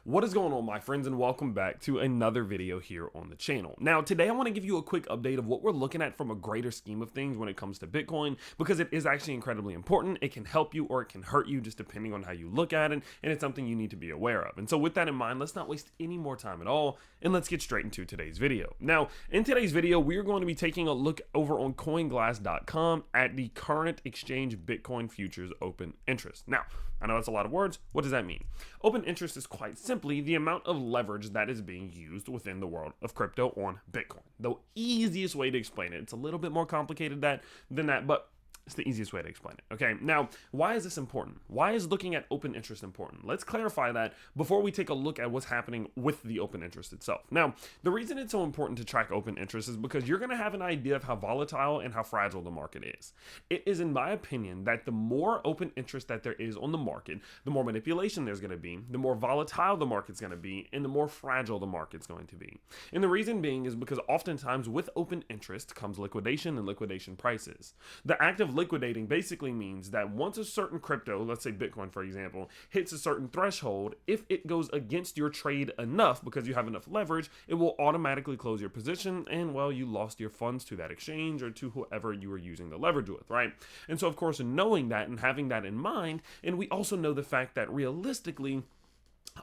What is going on, my friends, and welcome back to another video here on the channel. Now, today I want to give you a quick update of what we're looking at from a greater scheme of things when it comes to Bitcoin, because it is actually incredibly important. It can help you or it can hurt you just depending on how you look at it, and it's something you need to be aware of. And so with that in mind, let's not waste any more time at all, and let's get straight into today's video. Now, in today's video, we are going to be taking a look over on coinglass.com at the current exchange Bitcoin futures open interest. Now, I know that's a lot of words. What does that mean? Open interest is quite simply the amount of leverage that is being used within the world of crypto on Bitcoin. The easiest way to explain it. It's a little bit more complicated than that, but it's the easiest way to explain it. Okay, now, why is this important? Why is looking at open interest important? Let's clarify that before we take a look at what's happening with the open interest itself. Now, the reason it's so important to track open interest is because you're going to have an idea of how volatile and how fragile the market is. It is, in my opinion, that the more open interest that there is on the market, the more manipulation there's going to be, the more volatile the market's going to be, and the more fragile the market's going to be. And the reason being is because oftentimes with open interest comes liquidation and liquidation prices. The act of liquidating basically means that once a certain crypto, let's say Bitcoin for example, hits a certain threshold, if it goes against your trade enough because you have enough leverage, it will automatically close your position, and well, you lost your funds to that exchange or to whoever you were using the leverage with, right? And so of course, knowing that and having that in mind, and we also know the fact that realistically,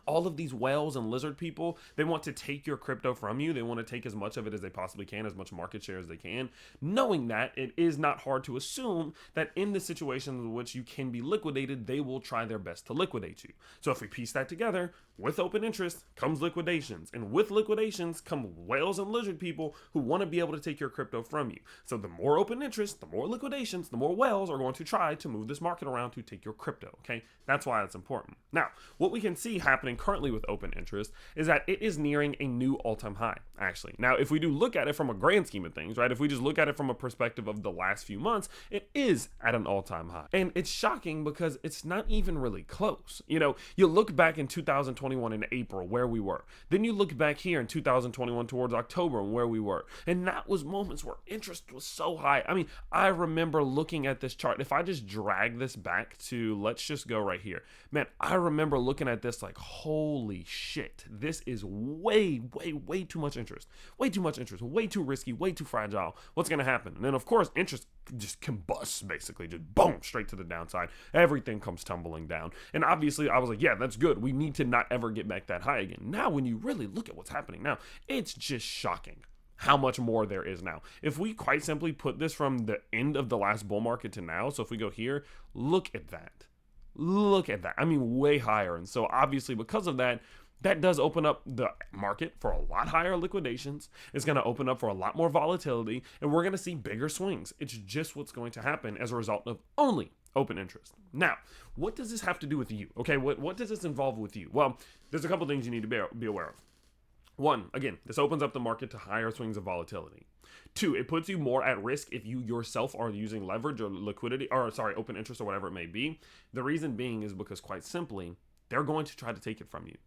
all of these whales and lizard people, they want to take your crypto from you. They want to take as much of it as they possibly can, as much market share as they can. Knowing that, it is not hard to assume that in the situations in which you can be liquidated, they will try their best to liquidate you. So if we piece that together, with open interest comes liquidations, and with liquidations come whales and lizard people who want to be able to take your crypto from you. So the more open interest, the more liquidations, the more whales are going to try to move this market around to take your crypto. Okay, that's why it's important. Now, what we can see happening currently with open interest is that it is nearing a new all-time high, actually. Now, if we do look at it from a grand scheme of things, right, if we just look at it from a perspective of the last few months, it is at an all-time high. And it's shocking because it's not even really close. You know, you look back in 2021 in April where we were. Then you look back here in 2021 towards October and where we were. And that was moments where interest was so high. I mean, I remember looking at this chart. If I just drag this back to, let's just go right here. Man, I remember looking at this like, holy shit, this is way too much interest. Way too much interest, way too risky, way too fragile. What's going to happen? And then of course, interest just combusts, basically, just boom, straight to the downside. Everything comes tumbling down. And obviously I was like, yeah, that's good. We need to not ever get back that high again. Now, when you really look at what's happening now, it's just shocking how much more there is now. If we quite simply put this from the end of the last bull market to now, so if we go here, look at that. Look at that. I mean, way higher. And so obviously because of that, that does open up the market for a lot higher liquidations. It's going to open up for a lot more volatility, and we're going to see bigger swings. It's just what's going to happen as a result of only open interest. Now, what does this have to do with you? Okay, what does this involve with you? Well, there's a couple things you need to be aware of. One, again, this opens up the market to higher swings of volatility. Two, it puts you more at risk if you yourself are using leverage or liquidity, or sorry, open interest or whatever it may be. The reason being is because quite simply, they're going to try to take it from you.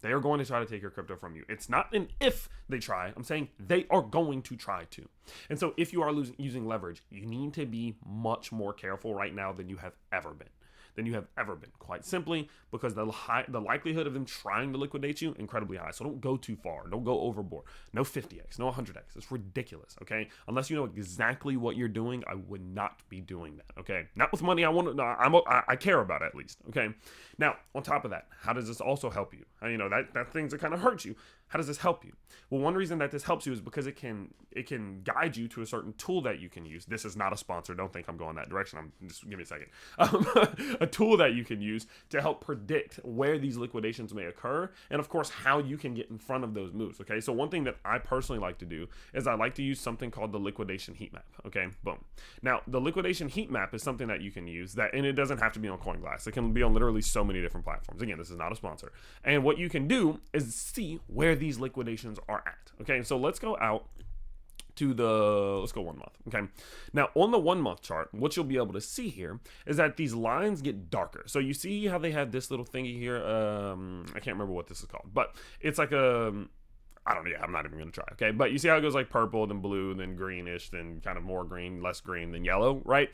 They are going to try to take your crypto from you. It's not an if they try. I'm saying they are going to try to. And so if you are using leverage, you need to be much more careful right now than you have ever been. Quite simply because the likelihood of them trying to liquidate you incredibly high. So don't go too far. Don't go overboard. No 50x, no 100x. It's ridiculous. Okay, unless you know exactly what you're doing, I would not be doing that. Okay, not with money. I care about it at least. Okay, now on top of that, how does this also help you? You know that things that kind of hurt you. How does this help you? Well, one reason that this helps you is because it can guide you to a certain tool that you can use. This is not a sponsor. Don't think I'm going that direction. Just give me a second. A tool that you can use to help predict where these liquidations may occur, and of course, how you can get in front of those moves. Okay, so one thing that I personally like to do is I like to use something called the liquidation heat map. Okay, boom. Now, the liquidation heat map is something that you can use and it doesn't have to be on CoinGlass. It can be on literally so many different platforms. Again, this is not a sponsor. And what you can do is see where these liquidations are at. Okay, so let's go out to let's go 1 month. Okay, now on the 1 month chart, what you'll be able to see here is that these lines get darker. So you see how they have this little thingy here. I can't remember what this is called, but it's like I don't know. Yeah, I'm not even going to try. Okay. But you see how it goes like purple, then blue, then greenish, then kind of more green, less green, then yellow, right?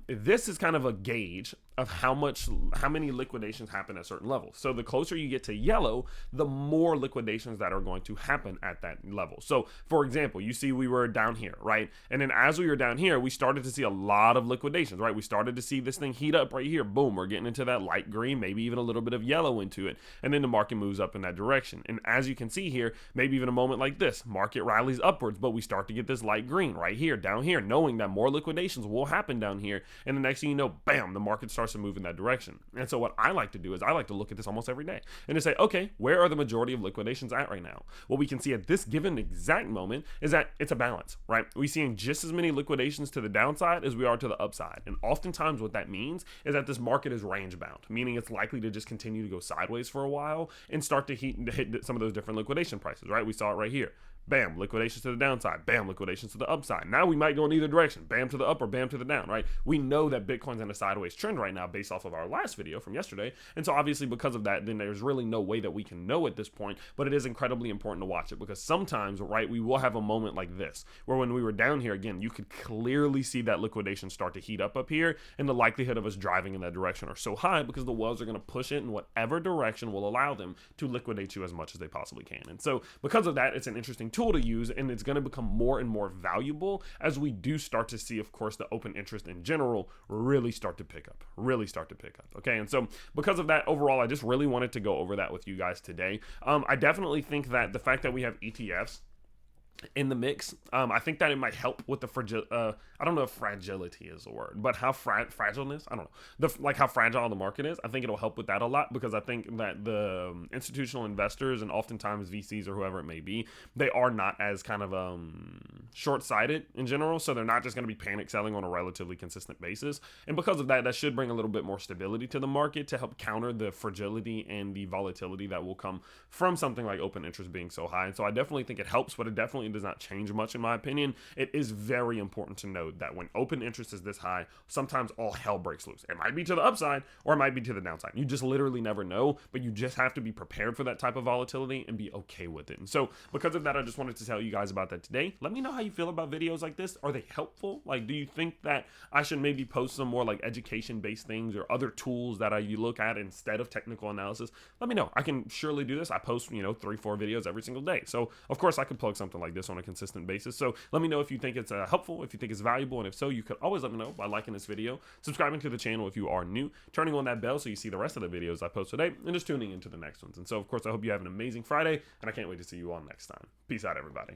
This is kind of a gauge of how many liquidations happen at certain levels. So the closer you get to yellow, the more liquidations that are going to happen at that level. So for example, you see we were down here, right? And then as we were down here, we started to see a lot of liquidations, right? We started to see this thing heat up right here. Boom, we're getting into that light green, maybe even a little bit of yellow into it. And then the market moves up in that direction. And as you can see here, maybe even a moment like this, market rallies upwards, but we start to get this light green right here, down here, knowing that more liquidations will happen down here. And the next thing you know, bam, the market starts to move in that direction. And so what I like to do is I like to look at this almost every day and to say, okay, where are the majority of liquidations at right now? What we can see at this given exact moment is that it's a balance, right? We're seeing just as many liquidations to the downside as we are to the upside. And oftentimes what that means is that this market is range bound, meaning it's likely to just continue to go sideways for a while and start to hit some of those different liquidation prices, right? We saw it right here. Bam, liquidations to the downside. Bam, liquidations to the upside. Now we might go in either direction. Bam to the up or bam to the down, right? We know that Bitcoin's in a sideways trend right now based off of our last video from yesterday. And so obviously because of that, then there's really no way that we can know at this point, but it is incredibly important to watch it because sometimes, right, we will have a moment like this where when we were down here, again, you could clearly see that liquidation start to heat up here, and the likelihood of us driving in that direction are so high because the whales are going to push it in whatever direction will allow them to liquidate you as much as they possibly can. And so because of that, it's an interesting tool to use, and it's going to become more and more valuable as we do start to see, of course, the open interest in general really start to pick up, okay? And so because of that, overall, I just really wanted to go over that with you guys today. I definitely think that the fact that we have ETFs in the mix, I think that it might help with the I don't know if fragility is a word, but how fragileness, I don't know, like how fragile the market is. I think it'll help with that a lot because I think that the institutional investors and oftentimes VCs or whoever it may be, they are not as kind of short-sighted in general, so they're not just going to be panic selling on a relatively consistent basis. And because of that, that should bring a little bit more stability to the market to help counter the fragility and the volatility that will come from something like open interest being so high. And so I definitely think it helps, but it definitely does not change much in my opinion. It is very important to note that when open interest is this high, sometimes all hell breaks loose. It might be to the upside or it might be to the downside. You just literally never know, but you just have to be prepared for that type of volatility and be okay with it. And so because of that, I just wanted to tell you guys about that today. Let me know how you feel about videos like this. Are they helpful? Like, do you think that I should maybe post some more like education-based things or other tools that you look at instead of technical analysis? Let me know. I can surely do this. I post, 3-4 videos every single day. So of course I could plug something like this on a consistent basis. So let me know if you think it's helpful, if you think it's valuable, and if so, you could always let me know by liking this video, subscribing to the channel if you are new, turning on that bell so you see the rest of the videos I post today, and just tuning into the next ones. And so of course I hope you have an amazing Friday, and I can't wait to see you all next time. Peace out, everybody.